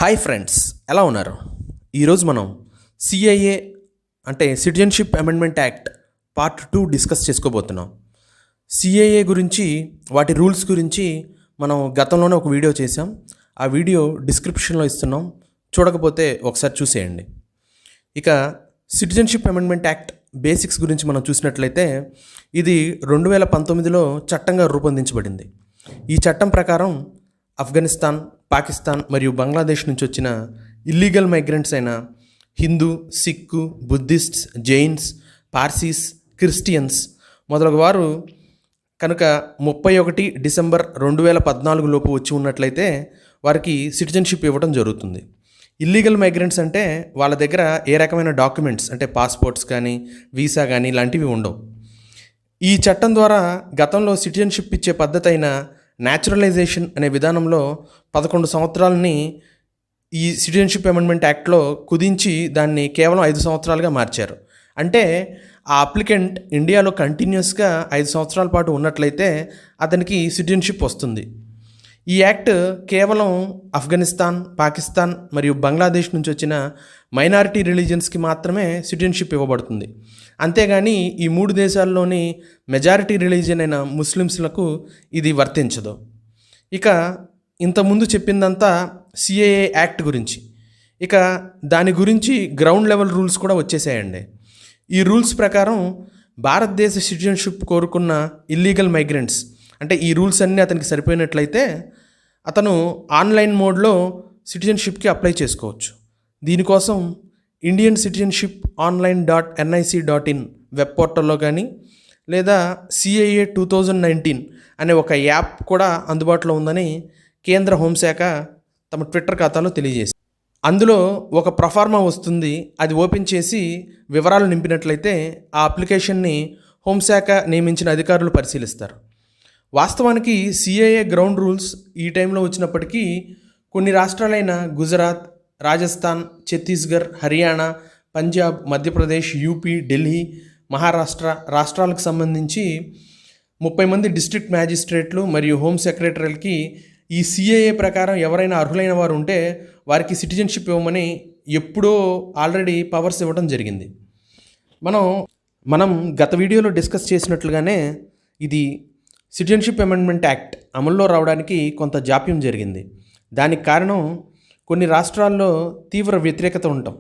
Hi friends, ఎలా ఉన్నారు? ఈరోజు మనం సిఐఏ అంటే citizenship amendment act part 2 discuss చేసుకోబోతున్నాం. సిఐఏ గురించి, వాటి రూల్స్ గురించి మనం గతంలోనే ఒక వీడియో చేసాం. ఆ వీడియో డిస్క్రిప్షన్లో ఇస్తున్నాం, చూడకపోతే ఒకసారి చూసేయండి. ఇక సిటిజన్షిప్ అమెండ్మెంట్ యాక్ట్ బేసిక్స్ గురించి మనం చూసినట్లయితే ఇది 2019లో చట్టంగా రూపొందించబడింది. ఈ చట్టం ప్రకారం ఆఫ్ఘనిస్తాన్, పాకిస్తాన్ మరియు బంగ్లాదేశ్ నుంచి వచ్చిన ఇల్లీగల్ మైగ్రెంట్స్ అయిన హిందూ, సిక్కు, బుద్ధిస్ట్స్, జైన్స్, పార్సీస్, క్రిస్టియన్స్ మొదలగు వారు కనుక 31 డిసెంబర్ 2014 లోపు వచ్చి ఉన్నట్లయితే వారికి సిటిజన్షిప్ ఇవ్వడం జరుగుతుంది. ఇల్లీగల్ మైగ్రెంట్స్ అంటే వాళ్ళ దగ్గర ఏ రకమైన డాక్యుమెంట్స్ అంటే పాస్పోర్ట్స్ కానీ, వీసా కానీ ఇలాంటివి ఉండవు. ఈ చట్టం ద్వారా గతంలో సిటిజన్షిప్ ఇచ్చే పద్ధతి అయిన న్యాచురలైజేషన్ అనే విధానంలో 11 సంవత్సరాలని ఈ సిటిజన్షిప్ అమెండ్మెంట్ యాక్ట్లో కుదించి దాన్ని కేవలం 5 సంవత్సరాలుగా మార్చారు. అంటే ఆ అప్లికెంట్ ఇండియాలో కంటిన్యూస్గా 5 సంవత్సరాల పాటు ఉన్నట్లయితే అతనికి సిటిజన్షిప్ వస్తుంది. ఈ యాక్ట్ కేవలం ఆఫ్ఘనిస్తాన్, పాకిస్తాన్ మరియు బంగ్లాదేశ్ నుంచి వచ్చిన మైనారిటీ రిలీజియన్స్కి మాత్రమే సిటిజన్షిప్ ఇవ్వబడుతుంది. అంతేగాని ఈ 3 దేశాల్లోని మెజారిటీ రిలీజియన్ అయిన ముస్లిమ్స్లకు ఇది వర్తించదు. ఇక ఇంతకుముందు చెప్పిందంతా సిఏఏ యాక్ట్ గురించి. ఇక దాని గురించి గ్రౌండ్ లెవెల్ రూల్స్ కూడా వచ్చేసాయండి. ఈ రూల్స్ ప్రకారం భారతదేశ సిటిజన్షిప్ కోరుకున్న ఇల్లీగల్ మైగ్రెంట్స్ అంటే ఈ రూల్స్ అన్నీ అతనికి సరిపోయినట్లయితే అతను ఆన్లైన్ మోడ్లో సిటిజన్షిప్కి అప్లై చేసుకోవచ్చు. దీనికోసం ఇండియన్ సిటిజన్షిప్ online.nic.in వెబ్ పోర్టల్లో కానీ లేదా సిఐఏ 2019 అనే ఒక యాప్ కూడా అందుబాటులో ఉందని కేంద్ర హోంశాఖ తమ ట్విట్టర్ ఖాతాలో తెలియజేసింది. అందులో ఒక ప్రొఫార్మా వస్తుంది. అది ఓపెన్ చేసి వివరాలు నింపినట్లయితే ఆ అప్లికేషన్ని హోంశాఖ నియమించిన అధికారులు పరిశీలిస్తారు. వాస్తవానికి సిఐఏ గ్రౌండ్ రూల్స్ ఈ టైంలో వచ్చినప్పటికీ కొన్ని రాష్ట్రాలైన గుజరాత్, రాజస్థాన్, ఛత్తీస్గఢ్, హర్యానా, పంజాబ్, మధ్యప్రదేశ్, యూపీ, ఢిల్లీ, మహారాష్ట్ర రాష్ట్రాలకు సంబంధించి 30 మంది డిస్ట్రిక్ట్ మ్యాజిస్ట్రేట్లు మరియు హోమ్ సెక్రటరీలకి ఈ సిఐఏ ప్రకారం ఎవరైనా అర్హులైన వారు ఉంటే వారికి సిటిజన్షిప్ ఇవ్వమని ఎప్పుడో ఆల్రెడీ పవర్స్ ఇవ్వడం జరిగింది. మనం గత వీడియోలో డిస్కస్ చేసినట్లుగానే ఇది సిటిజన్షిప్ అమెండ్మెంట్ యాక్ట్ అమల్లో రావడానికి కొంత జాప్యం జరిగింది. దానికి కారణం కొన్ని రాష్ట్రాల్లో తీవ్ర వ్యతిరేకత ఉండటం.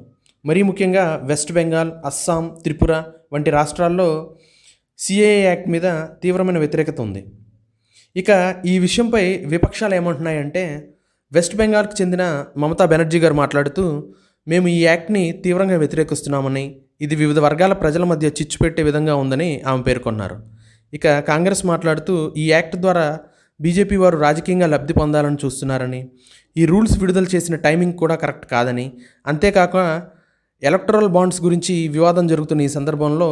మరీ ముఖ్యంగా వెస్ట్ బెంగాల్, అస్సాం, త్రిపుర వంటి రాష్ట్రాల్లో సిఏఏ యాక్ట్ మీద తీవ్రమైన వ్యతిరేకత ఉంది. ఇక ఈ విషయంపై విపక్షాలు ఏమంటున్నాయంటే, వెస్ట్ బెంగాల్కి చెందిన మమతా బెనర్జీ గారు మాట్లాడుతూ, మేము ఈ యాక్ట్ని తీవ్రంగా వ్యతిరేకిస్తున్నామని, ఇది వివిధ వర్గాల ప్రజల మధ్య చిచ్చు పెట్టే విధంగా ఉందని ఆమె పేర్కొన్నారు. ఇక కాంగ్రెస్ మాట్లాడుతూ, ఈ యాక్ట్ ద్వారా బీజేపీ వారు రాజకీయంగా లబ్ధి పొందాలని చూస్తున్నారని, ఈ రూల్స్ విడుదల చేసిన టైమింగ్ కూడా కరెక్ట్ కాదని, అంతేకాక ఎలక్టరల్ బాండ్స్ గురించి వివాదం జరుగుతున్న ఈ సందర్భంలో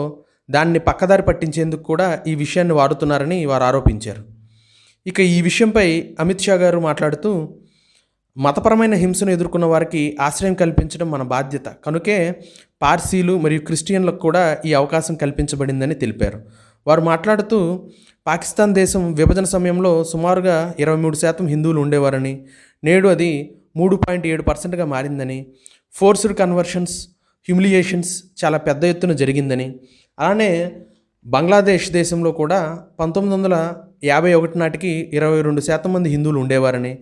దాన్ని పక్కదారి పట్టించేందుకు కూడా ఈ విషయాన్ని వాడుతున్నారని వారు ఆరోపించారు. ఇక ఈ విషయంపై అమిత్ షా గారు మాట్లాడుతూ, మతపరమైన హింసను ఎదుర్కొన్న వారికి ఆశ్రయం కల్పించడం మన బాధ్యత, కనుకే పార్సీలు మరియు క్రిస్టియన్లకు కూడా ఈ అవకాశం కల్పించబడిందని తెలిపారు. వారు మాట్లాడుతూ, పాకిస్తాన్ దేశం విభజన సమయంలో సుమారుగా 23% హిందువులు ఉండేవారని, నేడు అది 3.7%గా మారిందని, ఫోర్స్డ్ కన్వర్షన్స్, హ్యూమిలియేషన్స్ చాలా పెద్ద ఎత్తున జరిగిందని, అలానే బంగ్లాదేశ్ దేశంలో కూడా 1951 నాటికి 22% మంది హిందువులు ఉండేవారని,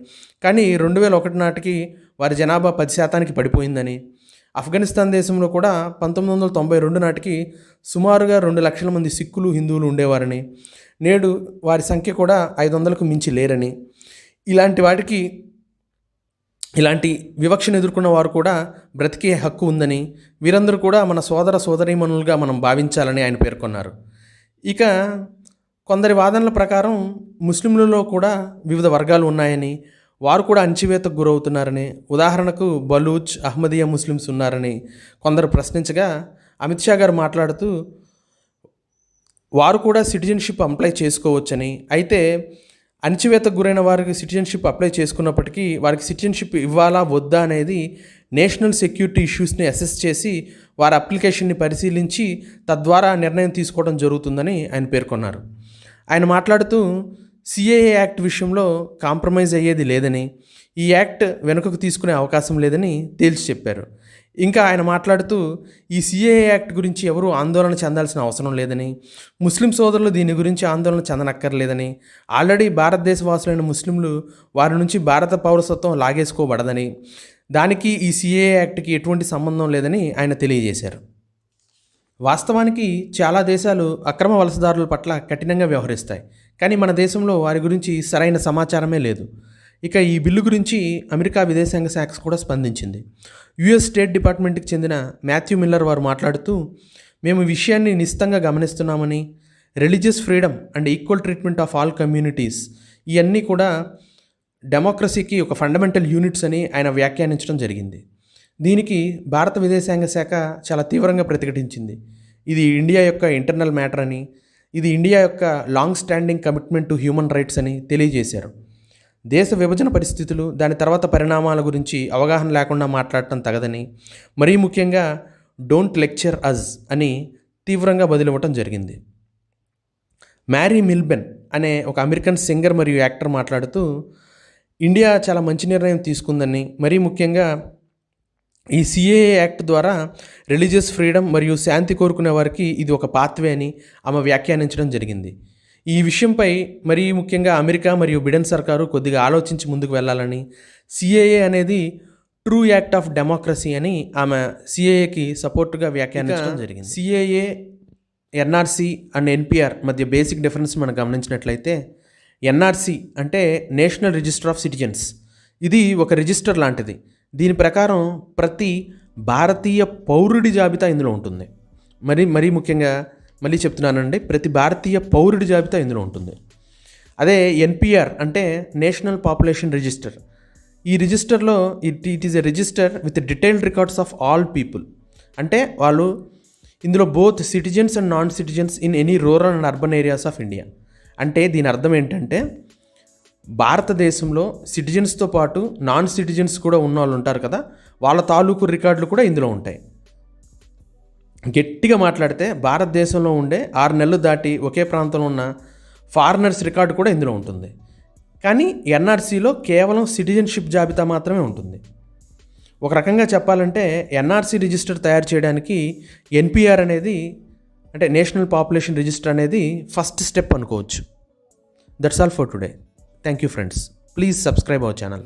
కానీ 2001 నాటికి వారి జనాభా 10%కి పడిపోయిందని, ఆఫ్ఘనిస్తాన్ దేశంలో కూడా 1992 నాటికి సుమారుగా 2 లక్షల మంది సిక్కులు, హిందువులు ఉండేవారని, నేడు వారి సంఖ్య కూడా 500కు మించి లేరని, ఇలాంటి వివక్షను ఎదుర్కొన్న వారు కూడా బ్రతికే హక్కు ఉందని, వీరందరూ కూడా మన సోదర సోదరీమణులుగా మనం భావించాలని ఆయన పేర్కొన్నారు. ఇక కొందరి వాదనల ప్రకారం ముస్లింలలో కూడా వివిధ వర్గాలు ఉన్నాయని, వారు కూడా అణచివేతకు గురవుతున్నారని, ఉదాహరణకు బలూచ్, అహ్మదియా ముస్లిమ్స్ ఉన్నారని కొందరు ప్రశ్నించగా, అమిత్ షా గారు మాట్లాడుతూ వారు కూడా సిటిజన్షిప్ అప్లై చేసుకోవచ్చని, అయితే అణచివేతకు గురైన వారికి సిటిజన్షిప్ అప్లై చేసుకున్నప్పటికీ వారికి సిటిజన్షిప్ ఇవ్వాలా వద్దా అనేది నేషనల్ సెక్యూరిటీ ఇష్యూస్ని అసెస్ చేసి వారి అప్లికేషన్ని పరిశీలించి తద్వారా నిర్ణయం తీసుకోవడం జరుగుతుందని ఆయన పేర్కొన్నారు. ఆయన మాట్లాడుతూ, సిఏఏ యాక్ట్ విషయంలో కాంప్రమైజ్ అయ్యేది లేదని, ఈ యాక్ట్ వెనుకకు తీసుకునే అవకాశం లేదని తేల్చి చెప్పారు. ఇంకా ఆయన మాట్లాడుతూ ఈ సిఏఏ యాక్ట్ గురించి ఎవరూ ఆందోళన చెందాల్సిన అవసరం లేదని, ముస్లిం సోదరులు దీని గురించి ఆందోళన చెందనక్కర్లేదని, ఆల్రెడీ భారతదేశ వాసులైన ముస్లింలు వారి నుంచి భారత పౌరసత్వం లాగేసుకోబడదని, దానికి ఈ సిఏఏ యాక్ట్కి ఎటువంటి సంబంధం లేదని ఆయన తెలియజేశారు. వాస్తవానికి చాలా దేశాలు అక్రమ వలసదారుల పట్ల కఠినంగా వ్యవహరిస్తాయి, కానీ మన దేశంలో వారి గురించి సరైన సమాచారమే లేదు. ఇక ఈ బిల్లు గురించి అమెరికా విదేశాంగ శాఖ కూడా స్పందించింది. యుఎస్ స్టేట్ డిపార్ట్మెంట్కి చెందిన మాథ్యూ మిల్లర్ వారు మాట్లాడుతూ, మేము ఈ విషయాన్ని నిశితంగా గమనిస్తున్నామని, religious freedom and equal treatment of all communities ఇవన్నీ కూడా డెమోక్రసీకి ఒక ఫండమెంటల్ యూనిట్స్ అని ఆయన వ్యాఖ్యానించడం జరిగింది. దీనికి భారత విదేశాంగ శాఖ చాలా తీవ్రంగా ప్రతిఘటించింది. ఇది ఇండియా యొక్క ఇంటర్నల్ మ్యాటర్ అని, ఇది ఇండియా యొక్క long standing commitment to human rights అని తెలియజేశారు. దేశ విభజన పరిస్థితులు, దాని తర్వాత పరిణామాల గురించి అవగాహన లేకుండా మాట్లాడటం తగదని, మరీ ముఖ్యంగా డోంట్ లెక్చర్ అజ్ అని తీవ్రంగా బదిలివ్వటం జరిగింది. మ్యారీ మిల్బెన్ అనే ఒక అమెరికన్ సింగర్ మరియు యాక్టర్ మాట్లాడుతూ, ఇండియా చాలా మంచి నిర్ణయం తీసుకుందని, మరీ ముఖ్యంగా ఈ సిఏఏ యాక్ట్ ద్వారా రిలీజియస్ ఫ్రీడమ్ మరియు శాంతి కోరుకునే వారికి ఇది ఒక పాత్వే అని ఆమె వ్యాఖ్యానించడం జరిగింది. ఈ విషయంపై మరీ ముఖ్యంగా అమెరికా మరియు బిడెన్ సర్కారు కొద్దిగా ఆలోచించి ముందుకు వెళ్ళాలని, సిఏఏ అనేది ట్రూ యాక్ట్ ఆఫ్ డెమోక్రసీ అని ఆమె సిఏఏకి సపోర్టుగా వ్యాఖ్యానించడం జరిగింది. సిఏఏ, ఎన్ఆర్సీ అండ్ ఎన్పిఆర్ మధ్య బేసిక్ డిఫరెన్స్ మనం గమనించినట్లయితే, ఎన్ఆర్సీ అంటే నేషనల్ రిజిస్టర్ ఆఫ్ సిటిజన్స్. ఇది ఒక రిజిస్టర్ లాంటిది. దీని ప్రకారం ప్రతి భారతీయ పౌరుడి జాబితా ఇందులో ఉంటుంది. మరీ ముఖ్యంగా మళ్ళీ చెప్తున్నానండి, ప్రతి భారతీయ పౌరుడి జాబితా ఇందులో ఉంటుంది. అదే ఎన్పిఆర్ అంటే నేషనల్ పాపులేషన్ రిజిస్టర్. ఈ రిజిస్టర్లో it is a register with detailed records of all people. అంటే వాళ్ళు ఇందులో both citizens and non citizens in any rural and urban areas of India. అంటే దీని అర్థం ఏంటంటే, భారతదేశంలో సిటిజన్స్తో పాటు నాన్ సిటిజన్స్ కూడా ఉన్న వాళ్ళు ఉంటారు కదా, వాళ్ళ తాలూకు రికార్డులు కూడా ఇందులో ఉంటాయి. గట్టిగా మాట్లాడితే భారతదేశంలో ఉండే 6 నెలలు దాటి ఒకే ప్రాంతంలో ఉన్న ఫారినర్స్ రికార్డు కూడా ఇందులో ఉంటుంది. కానీ ఎన్ఆర్సీలో కేవలం సిటిజన్షిప్ జాబితా మాత్రమే ఉంటుంది. ఒక రకంగా చెప్పాలంటే ఎన్ఆర్సీ రిజిస్టర్ తయారు చేయడానికి ఎన్పిఆర్ అనేది, అంటే నేషనల్ పాపులేషన్ రిజిస్టర్ అనేది ఫస్ట్ స్టెప్ అనుకోవచ్చు. That's all for today. Thank you friends. Please subscribe our channel.